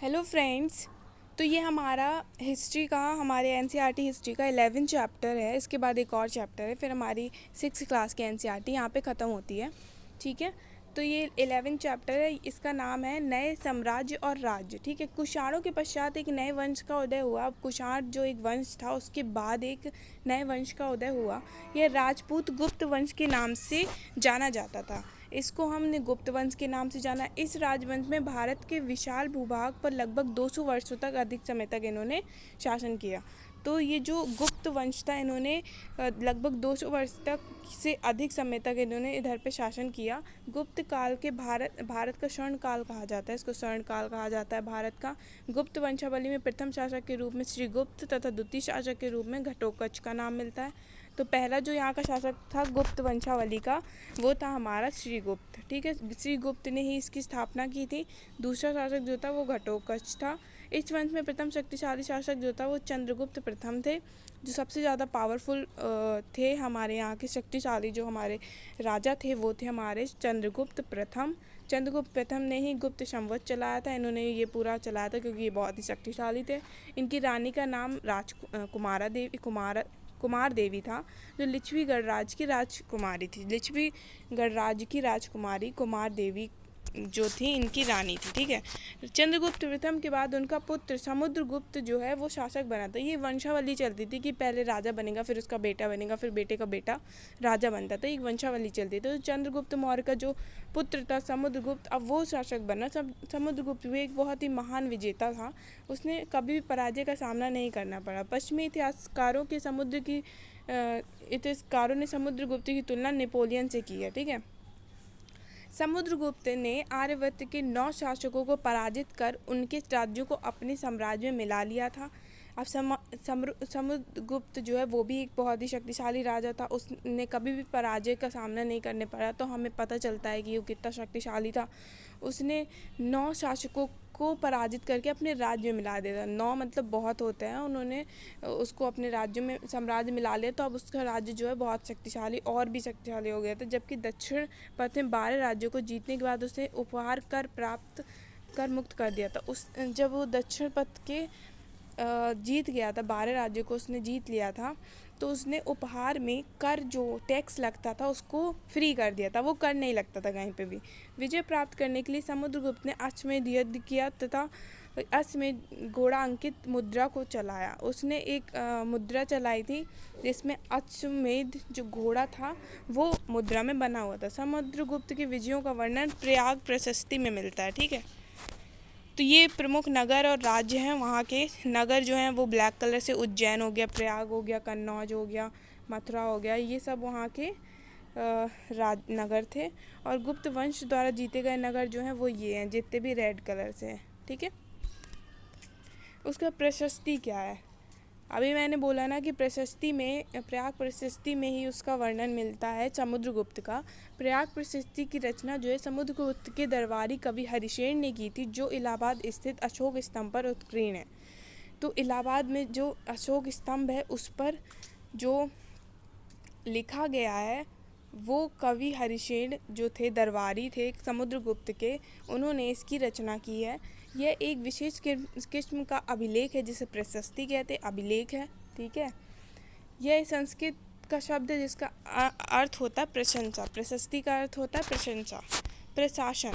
Hello friends. तो ये हमारा हिस्ट्री का हमारे एनसीईआरटी हिस्ट्री का 11 चैप्टर है। इसके बाद एक और चैप्टर है, फिर हमारी 6 क्लास की एनसीईआरटी यहाँ पे ख़त्म होती है। ठीक है, तो ये 11 चैप्टर है। इसका नाम है नए साम्राज्य और राज्य। ठीक है, कुषाणों के पश्चात एक नए वंश का उदय हुआ। अब कुषाण जो एक वंश था उसके बाद एक नए वंश का उदय हुआ। यह राजपूत गुप्त वंश के नाम से जाना जाता था। इसको हमने गुप्त वंश के नाम से जाना। इस राजवंश में भारत के विशाल भूभाग पर लगभग 200 वर्षों तक अधिक समय तक इन्होंने शासन किया। तो ये जो गुप्त वंश था, इन्होंने लगभग 200 वर्ष तक से अधिक समय तक इन्होंने इधर पे शासन किया। गुप्त काल के भारत का स्वर्ण काल कहा जाता है। इसको स्वर्ण काल कहा जाता है भारत का। गुप्त वंशावली में प्रथम शासक के रूप में श्रीगुप्त तथा द्वितीय शासक के रूप में घटोत्कच का नाम मिलता है। तो पहला जो यहाँ का शासक था गुप्त वंशावली का, वो था हमारा श्रीगुप्त। ठीक है, श्रीगुप्त ने ही इसकी स्थापना की थी। दूसरा शासक जो था वो घटोत्कच था। इस वंश में प्रथम शक्तिशाली शासक जो था वो चंद्रगुप्त प्रथम थे, जो सबसे ज़्यादा पावरफुल थे। हमारे यहाँ के शक्तिशाली जो हमारे राजा थे वो थे हमारे चंद्रगुप्त प्रथम। चंद्रगुप्त प्रथम ने ही गुप्त संवत चलाया था। इन्होंने ये पूरा चलाया था क्योंकि ये बहुत ही शक्तिशाली थे। इनकी रानी का नाम कुमार देवी था, जो लिच्छवी गणराज्य की राजकुमारी थी। लिच्छवी गणराज्य की राजकुमारी कुमार देवी जो थी इनकी रानी थी। ठीक है, चंद्रगुप्त प्रथम के बाद उनका पुत्र समुद्रगुप्त जो है वो शासक बना था। ये वंशावली चलती थी कि पहले राजा बनेगा, फिर उसका बेटा बनेगा, फिर बेटे का बेटा राजा बनता था। एक वंशावली चलती थी। तो चंद्रगुप्त मौर्य का जो पुत्र था समुद्रगुप्त, अब वो शासक बना। समुद्रगुप्त भी एक बहुत ही महान विजेता था। उसने कभी भी पराजय का सामना नहीं करना पड़ा। पश्चिमी इतिहासकारों ने समुद्रगुप्त की तुलना नेपोलियन से की है। ठीक है, समुद्रगुप्त ने आर्यावर्त के 9 शासकों को पराजित कर उनके राज्यों को अपने साम्राज्य में मिला लिया था। अब समुद्रगुप्त जो है वो भी एक बहुत ही शक्तिशाली राजा था। उसने कभी भी पराजय का सामना नहीं करने पड़ा, तो हमें पता चलता है कि वो कितना शक्तिशाली था। उसने 9 शासकों को पराजित करके अपने राज्य में मिला दिया था। 9 मतलब बहुत होते हैं। उन्होंने उसको अपने राज्य में साम्राज्य मिला लिया, तो अब उसका राज्य जो है बहुत शक्तिशाली और भी शक्तिशाली हो गया था। जबकि दक्षिण पथ में 12 राज्यों को जीतने के बाद उसे उपहार कर मुक्त कर दिया था। जब वो दक्षिण पथ के जीत गया था, 12 राज्यों को उसने जीत लिया था, तो उसने उपहार में कर जो टैक्स लगता था उसको फ्री कर दिया था। वो कर नहीं लगता था कहीं पे भी। विजय प्राप्त करने के लिए समुद्रगुप्त ने अश्वमेध युद्ध किया तथा अश्वमेध घोड़ा अंकित मुद्रा को चलाया। उसने एक मुद्रा चलाई थी जिसमें अश्वमेध जो घोड़ा था वो मुद्रा में बना हुआ था। समुद्रगुप्त के विजयों का वर्णन प्रयाग प्रशस्ति में मिलता है। ठीक है, तो ये प्रमुख नगर और राज्य हैं। वहाँ के नगर जो हैं वो ब्लैक कलर से उज्जैन हो गया, प्रयाग हो गया, कन्नौज हो गया, मथुरा हो गया, ये सब वहाँ के नगर थे। और गुप्त वंश द्वारा जीते गए नगर जो हैं वो ये हैं, जितने भी रेड कलर से हैं। ठीक है, उसका प्रशस्ति क्या है? अभी मैंने बोला ना कि प्रशस्ति में, प्रयाग प्रशस्ति में ही उसका वर्णन मिलता है समुद्रगुप्त का। प्रयाग प्रशस्ति की रचना जो है समुद्रगुप्त के दरबारी कवि हरिशेन ने की थी, जो इलाहाबाद स्थित अशोक स्तंभ पर उत्कीर्ण है। तो इलाहाबाद में जो अशोक स्तंभ है उस पर जो लिखा गया है वो कवि हरिशेन जो थे, दरबारी थे समुद्रगुप्त के, उन्होंने इसकी रचना की है। यह एक विशेष किस्म का अभिलेख है जिसे प्रशस्ति कहते, अभिलेख है। ठीक है, यह संस्कृत का शब्द है जिसका अर्थ होता है प्रशंसा। प्रशस्ति का अर्थ होता है प्रशंसा। प्रशासन,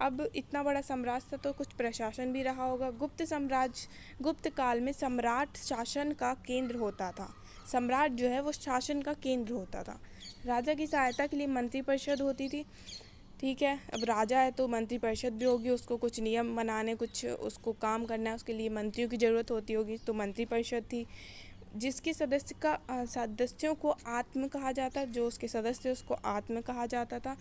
अब इतना बड़ा साम्राज्य था तो कुछ प्रशासन भी रहा होगा। गुप्त काल में सम्राट शासन का केंद्र होता था। सम्राट जो है वो शासन का केंद्र होता था। राजा की सहायता के लिए मंत्रिपरिषद होती थी। ठीक है, अब राजा है तो मंत्रिपरिषद भी होगी, उसको कुछ नियम बनाने, कुछ उसको काम करना है, उसके लिए मंत्रियों की ज़रूरत होती होगी, तो मंत्रिपरिषद थी। जिसके सदस्यों को आत्म कहा जाता, जो उसके सदस्य उसको आत्म कहा जाता था।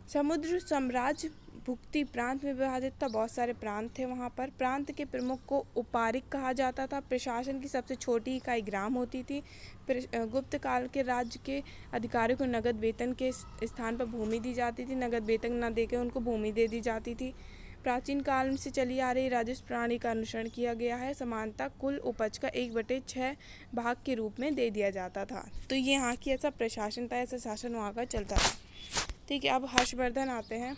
समुद्र साम्राज्य भुक्ति प्रांत में विभाजित था। बहुत सारे प्रांत थे वहाँ पर। प्रांत के प्रमुख को उपारिक कहा जाता था। प्रशासन की सबसे छोटी इकाई ग्राम होती थी। गुप्त काल के राज्य के अधिकारियों को नगद वेतन के स्थान पर भूमि दी जाती थी। नगद वेतन न देकर उनको भूमि दे दी जाती थी। प्राचीन काल से चली आ रही राजस्व प्रणाली का अनुसरण किया गया है। समानता कुल उपज का 1/6 भाग के रूप में दे दिया जाता था। तो ये यहाँ की ऐसा प्रशासन था, ऐसा शासन वहाँ का चलता था। ठीक है, अब हर्षवर्धन आते हैं।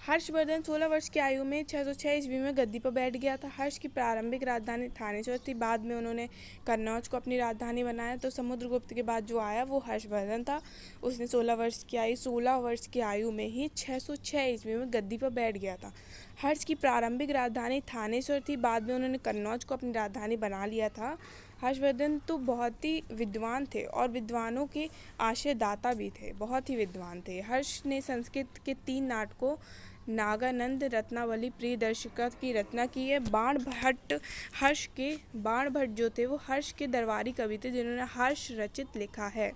हर्षवर्धन 16 वर्ष की आयु में 606 ईस्वी में गद्दी पर बैठ गया था। हर्ष की प्रारंभिक राजधानी थानेश्वर थी, बाद में उन्होंने कन्नौज को अपनी राजधानी बनाया। तो समुद्रगुप्त के बाद जो आया वो हर्षवर्धन था। उसने 16 वर्ष की आयु में ही 606 ईस्वी में गद्दी पर बैठ गया था। हर्ष की प्रारंभिक राजधानी थानेश्वर थी, बाद में उन्होंने कन्नौज को अपनी राजधानी बना लिया था। हर्षवर्धन तो बहुत ही विद्वान थे और विद्वानों के आश्रयदाता भी थे, बहुत ही विद्वान थे। हर्ष ने संस्कृत के 3 नाटकों नागानंद, रत्नावली, प्रियदर्शिका की रचना की है। हर्ष के बाण भट्ट जो थे वो हर्ष के दरबारी कवि थे जिन्होंने हर्ष रचित लिखा है।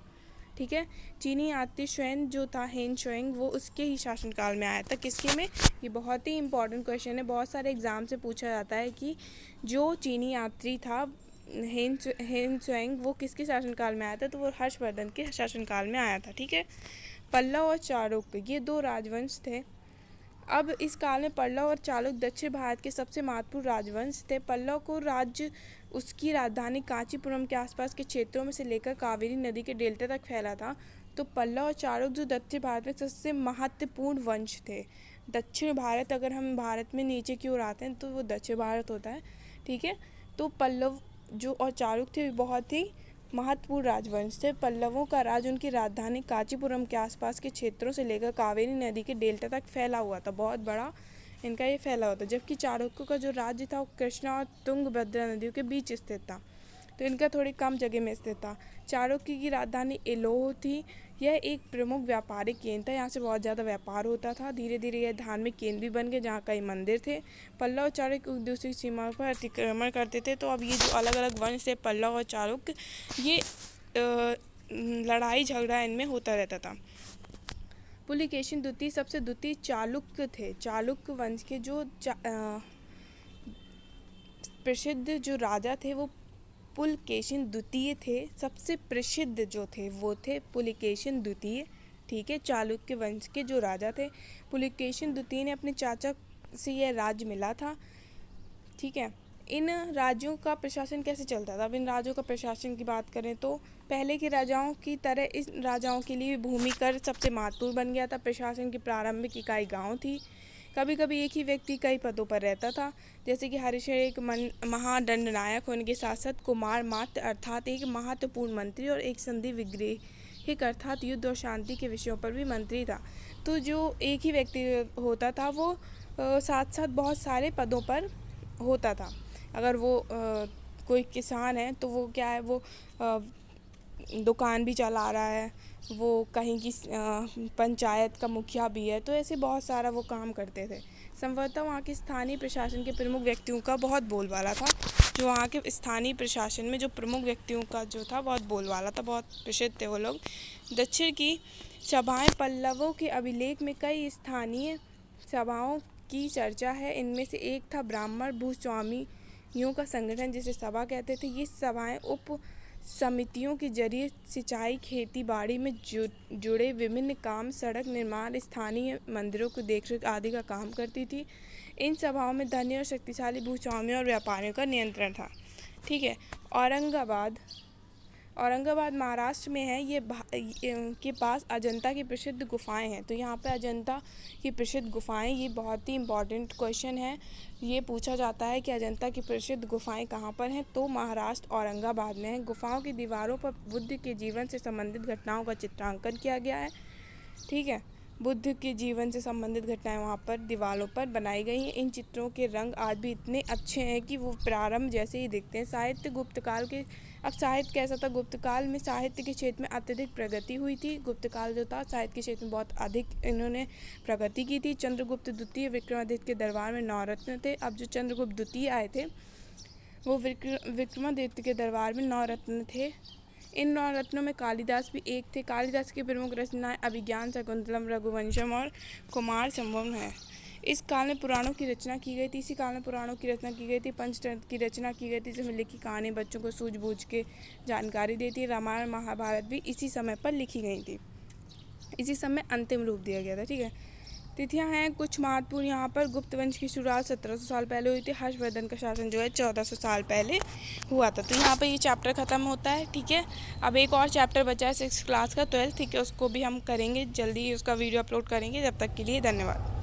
ठीक है। चीनी यात्री श्वेन जो था, हेन शुएंग, वो उसके ही शासनकाल में आया था। किसके में? ये बहुत ही इंपॉर्टेंट क्वेश्चन है, बहुत सारे एग्जाम से पूछा जाता है कि जो चीनी यात्री था हेन शुएंग वो किसके शासनकाल में आया था? तो वो हर्षवर्धन के शासनकाल में आया था। ठीक है। पल्लव और चालुक्य ये 2 राजवंश थे। अब इस काल में पल्लव और चालुक्य दक्षिण भारत के सबसे महत्वपूर्ण राजवंश थे। पल्लव को राज्य उसकी राजधानी कांचीपुरम के आसपास के क्षेत्रों में से लेकर कावेरी नदी के डेल्टा तक फैला था। तो पल्लव और चालुक्य जो दक्षिण भारत में सबसे महत्वपूर्ण वंश थे। दक्षिण भारत, अगर हम भारत में नीचे की ओर आते हैं तो वो दक्षिण भारत होता है। ठीक है। तो पल्लव जो और चालुक्य थे बहुत ही महत्वपूर्ण राजवंश थे। पल्लवों का राज उनकी राजधानी कांचीपुरम के आसपास के क्षेत्रों से लेकर कावेरी नदी के डेल्टा तक फैला हुआ था, बहुत बड़ा इनका ये फैला हुआ था। जबकि चालुक्यों का जो राज्य था वो कृष्णा और तुंगभद्रा नदियों के बीच स्थित था, तो इनका थोड़ी कम जगह में स्थित था। चालुक्य की राजधानी एलोह थी। यह एक प्रमुख व्यापारिक केंद्र था, यहाँ से बहुत ज़्यादा व्यापार होता था। धीरे धीरे यह धार्मिक केंद्र भी बन गए जहाँ कई मंदिर थे। पल्लव और चालुक्य एक दूसरे की सीमा पर अतिक्रमण करते थे। तो अब ये जो अलग अलग वंश थे पल्लव और चालुक्य, ये लड़ाई झगड़ा इनमें होता रहता था। पुलिकेशिन द्वितीय सबसे द्वितीय चालुक्य थे। चालुक्य वंश के जो प्रसिद्ध जो राजा थे वो पुलकेशिन द्वितीय थे। सबसे प्रसिद्ध जो थे वो थे पुलिकेशिन द्वितीय। ठीक है। चालुक्य वंश के जो राजा थे पुलिकेशिन द्वितीय ने अपने चाचा से यह राज्य मिला था। ठीक है। इन राज्यों का प्रशासन कैसे चलता था? अब इन राज्यों का प्रशासन की बात करें तो पहले के राजाओं की तरह इस राजाओं के लिए भूमि कर सबसे महत्वपूर्ण बन गया था। प्रशासन की प्रारंभिक इकाई गाँव थी। कभी कभी एक ही व्यक्ति कई पदों पर रहता था, जैसे कि हरिशर एक महादंडनायक होने के साथ साथ कुमार मात्र अर्थात एक महत्वपूर्ण मंत्री और एक संधि विग्रहिक अर्थात युद्ध और शांति के विषयों पर भी मंत्री था। तो जो एक ही व्यक्ति होता था वो साथ साथ बहुत सारे पदों पर होता था। अगर वो कोई किसान है तो वो क्या है, वो दुकान भी चला रहा है, वो कहीं की पंचायत का मुखिया भी है, तो ऐसे बहुत सारा वो काम करते थे। संभवतः वहाँ के स्थानीय प्रशासन के प्रमुख व्यक्तियों का बहुत बोलबाला था। जो वहाँ के स्थानीय प्रशासन में जो प्रमुख व्यक्तियों का जो था बहुत बोलबाला था, बहुत प्रसिद्ध थे वो लोग। दक्षिण की सभाएं पल्लवों के अभिलेख में कई स्थानीय सभाओं की चर्चा है। इनमें से एक था ब्राह्मण भूस्वामियों का संगठन जिसे सभा कहते थे। ये सभाएं उप समितियों के जरिए सिंचाई, खेती बाड़ी में जुड़े विभिन्न काम, सड़क निर्माण, स्थानीय मंदिरों को देखरेख आदि का काम करती थी। इन सभाओं में धनी और शक्तिशाली भूस्वामियों और व्यापारियों का नियंत्रण था। ठीक है। औरंगाबाद महाराष्ट्र में है। ये के पास अजंता की प्रसिद्ध गुफाएं हैं। तो यहाँ पे अजंता की प्रसिद्ध गुफाएं, ये बहुत ही इम्पॉर्टेंट क्वेश्चन है। ये पूछा जाता है कि अजंता की प्रसिद्ध गुफाएं कहाँ पर हैं? तो महाराष्ट्र औरंगाबाद में है। गुफाओं की दीवारों पर बुद्ध के जीवन से संबंधित घटनाओं का चित्रांकन किया गया है। ठीक है। बुद्ध के जीवन से संबंधित घटनाएं वहाँ पर दीवारों पर बनाई गई हैं। इन चित्रों के रंग आज भी इतने अच्छे हैं कि वो प्रारंभ जैसे ही दिखते हैं। साहित्य गुप्तकाल के, अब साहित्य कैसा था? गुप्तकाल में साहित्य के क्षेत्र में अत्यधिक प्रगति हुई थी। गुप्तकाल जो था साहित्य के क्षेत्र में बहुत अधिक इन्होंने प्रगति की थी। चंद्रगुप्त द्वितीय विक्रमादित्य के दरबार में 9 रत्न थे। अब जो चंद्रगुप्त द्वितीय आए थे वो विक्रमादित्य के दरबार में 9 रत्न थे। इन 9 रत्नों में कालिदास भी एक थे। कालिदास की प्रमुख रचनाएं अभिज्ञान, शकुंतलम, रघुवंशम और कुमार संभव है। इस काल में पुराणों की रचना की गई थी। इसी काल में पुराणों की रचना की गई थी। पंचतंत्र की रचना की गई थी, जिसमें लिखी कहानी बच्चों को सूझबूझ के जानकारी देती है। रामायण महाभारत भी इसी समय पर लिखी गई थी। इसी समय अंतिम रूप दिया गया था। ठीक है। तिथियां हैं कुछ महत्वपूर्ण यहाँ पर। गुप्त वंश की शुरुआत 1700 साल पहले हुई थी। हर्षवर्धन का शासन जो है 1400 साल पहले हुआ था। तो यहाँ पे ये चैप्टर ख़त्म होता है। ठीक है। अब एक और चैप्टर बचा है 6th क्लास का, 12th। ठीक है। उसको भी हम करेंगे जल्दी, उसका वीडियो अपलोड करेंगे। जब तक के लिए धन्यवाद।